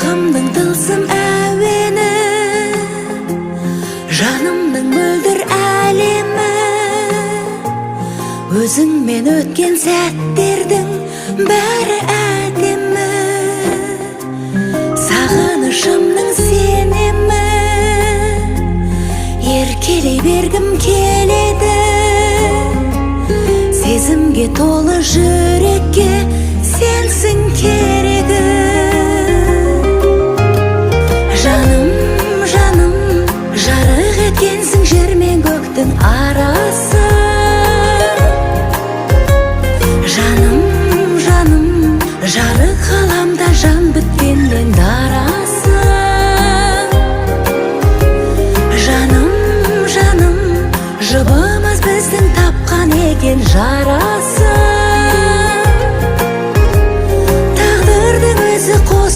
Ruhumdың тылсым әуені, жанымның мөлдір әлемі. Өзіңмен өткен сәттердің бәрі әдемі. Сағынышымның сенемі, еркелей бергім келеді. Сезімге толы жүрекке